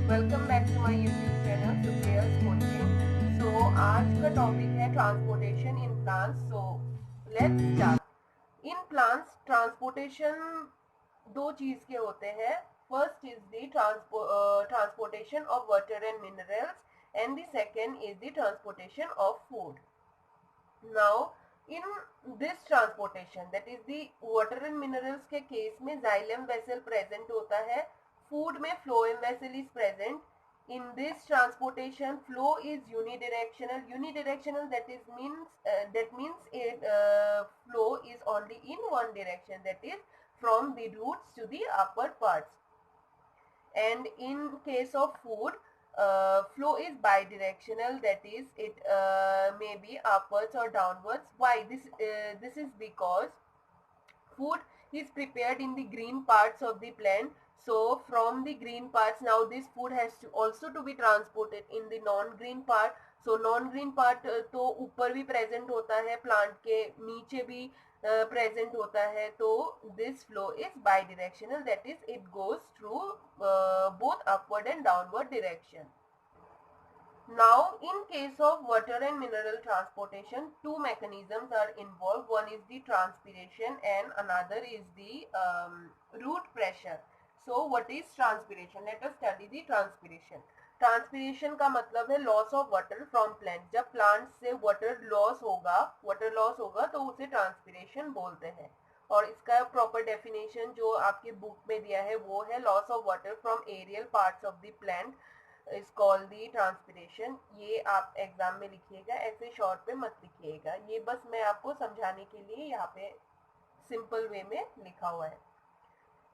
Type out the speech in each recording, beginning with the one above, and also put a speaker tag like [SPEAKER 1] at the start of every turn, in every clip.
[SPEAKER 1] Welcome back to my YouTube channel Supriya's coaching. So आज का topic है transportation in plants. So let's start. In plants transportation दो चीज के होते हैं। First is the transportation of water and minerals and the second is the transportation of food. Now in this transportation that is the water and minerals के case में xylem vessel present होता है। Food में phloem vessel is present. in this transportation flow is unidirectional that means it flow is only in one direction, that is from the roots to the upper parts. And in case of food, flow is bidirectional, that is it may be upwards or downwards. Why this is because food is prepared in the green parts of the plant, so from the green parts now this food has to also to be transported in the non green part. So non green part तो ऊपर भी present होता है, plant के नीचे भी present होता है, तो this flow is bidirectional, that is it goes through both upward and downward direction. Now, in case of water and mineral transportation, two mechanisms are involved. One is the transpiration and another is the root pressure. So, what is transpiration? Let us study the transpiration. Transpiration का मतलब है loss of water from plant. जब plant से water loss होगा तो उसे transpiration बोलते हैं। और इसका प्रॉपर डेफिनेशन जो आपके बुक में दिया है वो है loss of water from aerial parts of the plant is called the transpiration. ये आप एग्जाम में लिखिएगा, ऐसे शॉर्ट पे मत लिखिएगा। ये बस मैं आपको समझाने के लिए यहाँ पे सिंपल वे में लिखा हुआ है।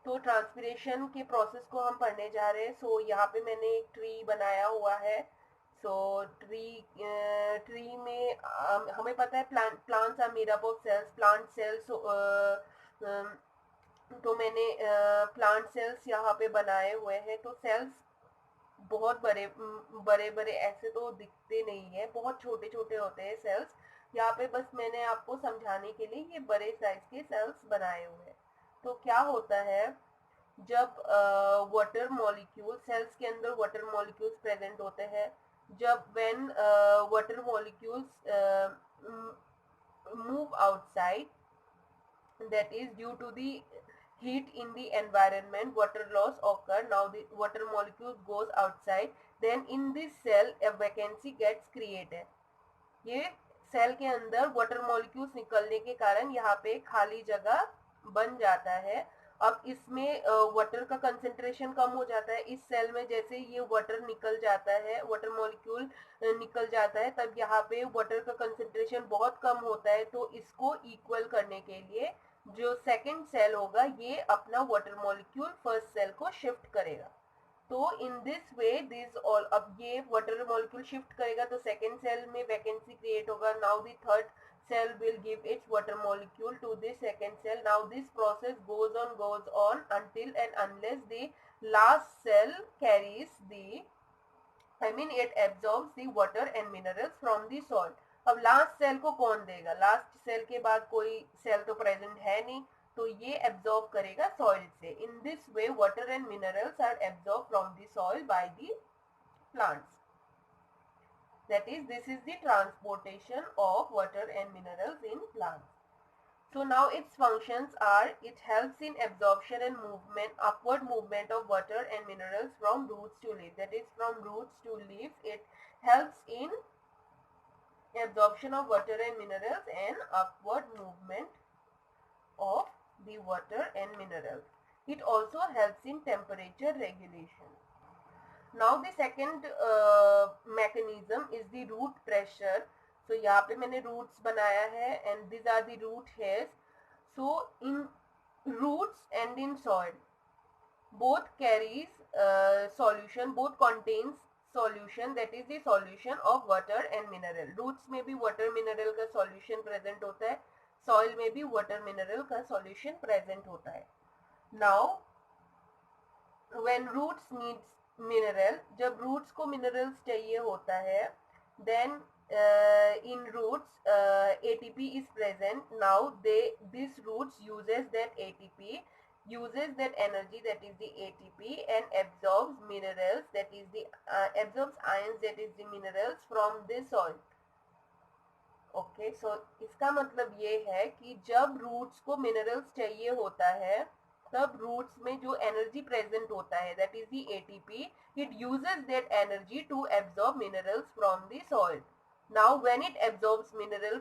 [SPEAKER 1] तो ट्रांसपीरेशन के प्रोसेस को हम पढ़ने जा रहे हैं। सो यहाँ पे मैंने एक ट्री बनाया हुआ है। सो ट्री में हमें पता है plants are made up of cells, plant cells. तो मैंने प्लांट सेल्स यहाँ पे बनाए हुए हैं। तो सेल्स बहुत बड़े बड़े बड़े ऐसे तो दिखते नहीं है, बहुत छोटे छोटे होते हैं सेल्स। यहाँ पे बस मैंने आपको समझाने के लिए ये बड़े साइज के सेल्स बनाए हुए हैं। तो क्या होता है जब वाटर मॉलिक्यूल सेल्स के अंदर वाटर मॉलिक्यूल्स प्रेजेंट होते हैं, जब when water molecules move outside, that is due to the heat in the environment, water loss occur. Now the water molecules goes outside, then in this cell a vacancy gets created. ये cell के अंदर water molecules निकलने के कारण यहाँ पे खाली जगह बन जाता है। अब इसमें वाटर का कंसेंट्रेशन कम हो जाता है। इस सेल में जैसे ये वाटर निकल जाता है, वाटर मॉलिक्यूल निकल जाता है, तब यहाँ पे वाटर का कंसेंट्रेशन बहुत कम होता है। तो इसको इक्वल करने के लिए जो सेकंड सेल होगा ये अपना वाटर मॉलिक्यूल फर्स्ट सेल को शिफ्ट करेगा। तो इन दिस वे दिस ऑल, अब ये वाटर मॉलिक्यूल शिफ्ट करेगा तो सेकेंड सेल में वैकेंसी क्रिएट होगा। Now the third cell will give its water molecule to the second cell. Now this process goes on until and unless the last cell carries the, I mean it absorbs the water and minerals from the soil. अब last cell को कौन देगा? Last cell के बाद कोई cell तो present है नहीं, तो ये एब्जॉर्ब करेगा सॉइल से। In this way water and minerals are absorb from the soil by the plants. That is, this is the transportation of water and minerals in plants. So now its functions are, it helps in absorption and movement, upward movement of water and minerals from roots to leaves. That is, from roots to leaves, it helps in absorption of water and minerals and upward movement of the water and minerals. It also helps in temperature regulation. Now the second mechanism is the root pressure. So यहाँ पे मैंने roots बनाया है and these are the root hairs. So in roots and in soil both carries solution, both contains solution, that is the solution of water and mineral. Roots में भी water mineral का solution present होता है, soil में भी water mineral का solution present होता है. Now when roots needs mineral, जब रूट्स को मिनरल्स चाहिए होता है, then in roots ATP is present. Now this roots uses that ATP uses that energy, that is the ATP, and absorbs minerals, that is the absorbs ions, that is the minerals from the soil. Okay so इसका मतलब ये है कि जब roots को minerals चाहिए होता है तब रूट्स में जो एनर्जी प्रेजेंट होता है, that is the ATP, it uses that energy to absorb minerals from the soil. Now when it absorbs mineral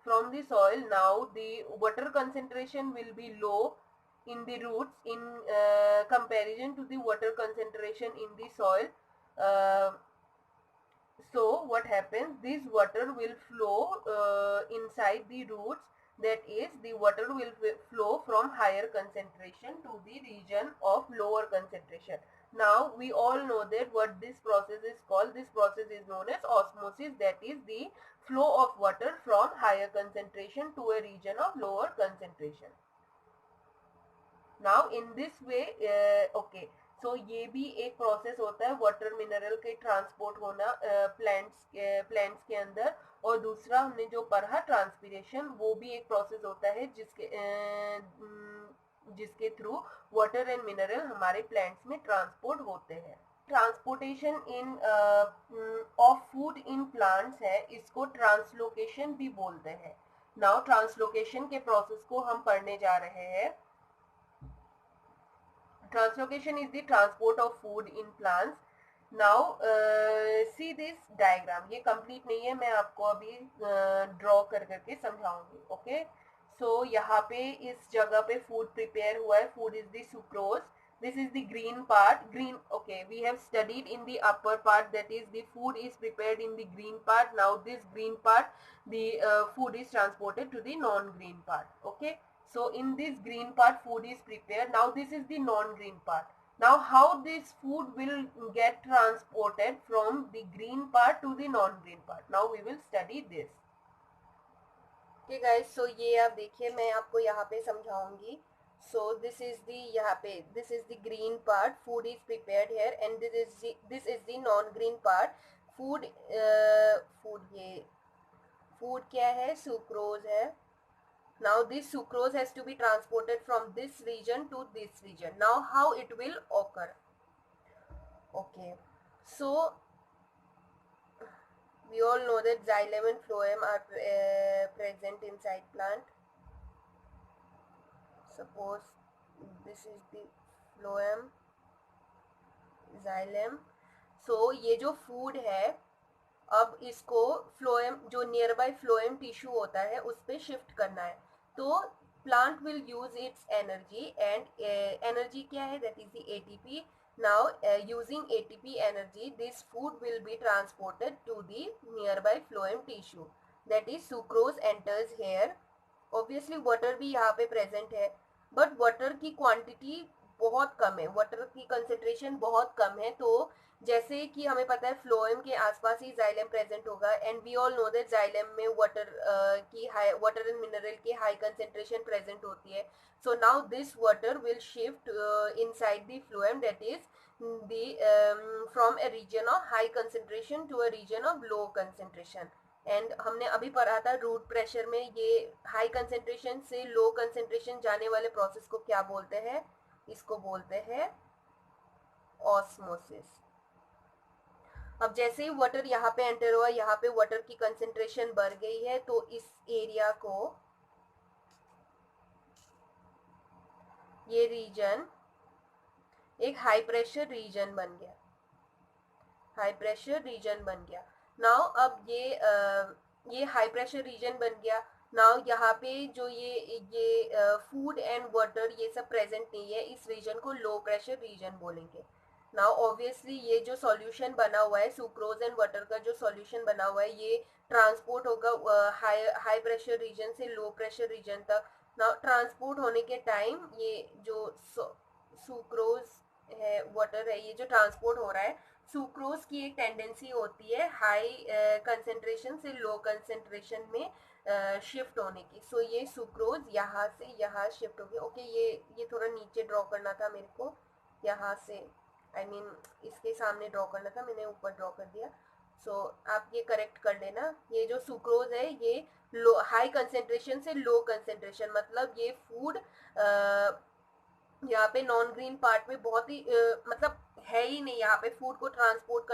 [SPEAKER 1] from the soil, now the water concentration will be low in the roots in comparison to the water concentration in the soil. uh, so what happens, this water will flow inside the roots, that is the water will flow from higher concentration to the region of lower concentration. Now we all know that what this process is called. This process is known as osmosis, that is the flow of water from higher concentration to a region of lower concentration. Now in this way, okay, सो ये भी एक process होता है water mineral के transport होना plants के अंदर. और दूसरा हमने जो पढ़ा ट्रांसपीरेशन, वो भी एक प्रोसेस होता है जिसके थ्रू वाटर एंड मिनरल हमारे प्लांट्स में ट्रांसपोर्ट होते हैं. Transportation in of food in plants है, इसको ट्रांसलोकेशन भी बोलते हैं. नाउ ट्रांसलोकेशन के प्रोसेस को हम पढ़ने जा रहे हैं. Translocation is the transport of food in plants. Now see this diagram. ये complete नहीं है, मैं आपको अभी draw कर करके समझाऊंगी. Okay, so यहाँ पे इस जगह पे food prepare हुआ है. Food is the sucrose. This is the green part. Green. Okay, we have studied in the upper part, that is the food is prepared in the green part. Now this green part, the food is transported to the non-green part. Okay. So in this green part food is prepared. Now this is the non-green part. Now how this food will get transported from the green part to the non-green part? Now we will study this. Okay guys, so ये आप देखिए, मैं आपको यहाँ पे समझाऊंगी. So this is the यहाँ पे this is the green part. Food is prepared here, and this is the non-green part. Food ये food क्या है? Sucrose है. Now this sucrose has to be transported from this region to this region. Now how it will occur? Okay, so we all know that xylem and phloem are present inside plant. Suppose this is the phloem, xylem. So ये जो food है, अब इसको phloem, जो near by phloem tissue होता है, उस पर शिफ्ट करना है. तो plant will use its energy, and energy क्या है? That is the ATP. Now using ATP energy, this food will be transported to the nearby phloem tissue, that is sucrose enters here. Obviously water भी यहाँ पे present है, but water की quantity बहुत कम है, water की concentration बहुत कम है. तो जैसे कि हमें पता है फ्लोएम के आसपास ही जाइलम प्रेजेंट होगा, and we all know that xylem में वाटर की हाई, वाटर एंड मिनरल की हाई कंसेंट्रेशन प्रेजेंट होती है. So now this water will shift inside the phloem, that is the from a region of high concentration to a region of low concentration. And हमने अभी पढ़ा था root pressure में, ये high concentration से low concentration जाने वाले process को क्या बोलते हैं? इसको बोलते हैं ऑस्मोसिस. अब जैसे ही वाटर यहाँ पे एंटर हुआ, यहाँ पे वाटर की कंसेंट्रेशन बढ़ गई है, तो इस एरिया को, ये रीजन एक हाई प्रेशर रीजन बन गया, हाई प्रेशर रीजन बन गया. नाउ अब ये हाई प्रेशर रीजन बन गया. नाउ यहाँ पे जो ये फूड एंड वाटर ये सब प्रेजेंट नहीं है, इस रीजन को लो प्रेशर रीजन बोलेंगे. नाउ ऑब्वियसली ये जो सॉल्यूशन बना हुआ है, सुक्रोज एंड वाटर का जो सॉल्यूशन बना हुआ है, ये ट्रांसपोर्ट होगा हाई प्रेशर रीजन से लो प्रेशर रीजन तक. नाउ ट्रांसपोर्ट होने के टाइम ये जो सुक्रोज है, वाटर है, ये जो ट्रांसपोर्ट हो रहा है, सुक्रोज की एक टेंडेंसी होती है हाई कंसेंट्रेशन से लो कंसेंट्रेशन में शिफ्ट होने की. सो ये सुक्रोज यहाँ से यहाँ शिफ्ट हो गया. ओके, ये थोड़ा नीचे ड्रॉ करना था मेरे को, यहाँ से इसके सामने ड्रॉ करना था, मैंने ऊपर ड्रॉ कर दिया. सो आप ये करेक्ट कर लेना। ये जो सुक्रोज है ये लो हाई कंसेंट्रेशन से लो कंसेंट्रेशन, मतलब ये फूड यहाँ पे नॉन ग्रीन पार्ट में बहुत ही मतलब है ही नहीं, यहाँ पे फूड को ट्रांसपोर्ट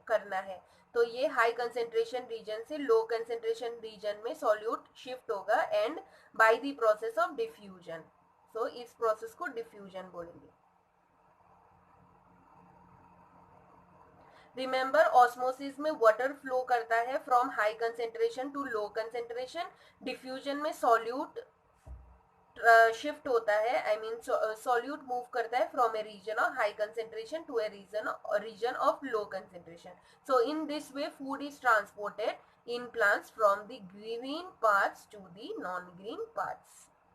[SPEAKER 1] करना है। तो ये हाई कंसेंट्रेशन रीजन से लो कंसेंट्रेशन रीजन में सॉल्यूट शिफ्ट होगा and by the process of diffusion. So इस प्रोसेस को डिफ्यूजन बोलेंगे। रिमेंबर ऑस्मोसिस में वाटर फ्लो करता है from high concentration to low concentration, diffusion में सॉल्यूट शिफ्ट होता है, आई मीन सॉल्यूट मूव करता है from a region of high concentration to a region of low concentration. So in this way food is transported in plants from the green parts to the non-green parts.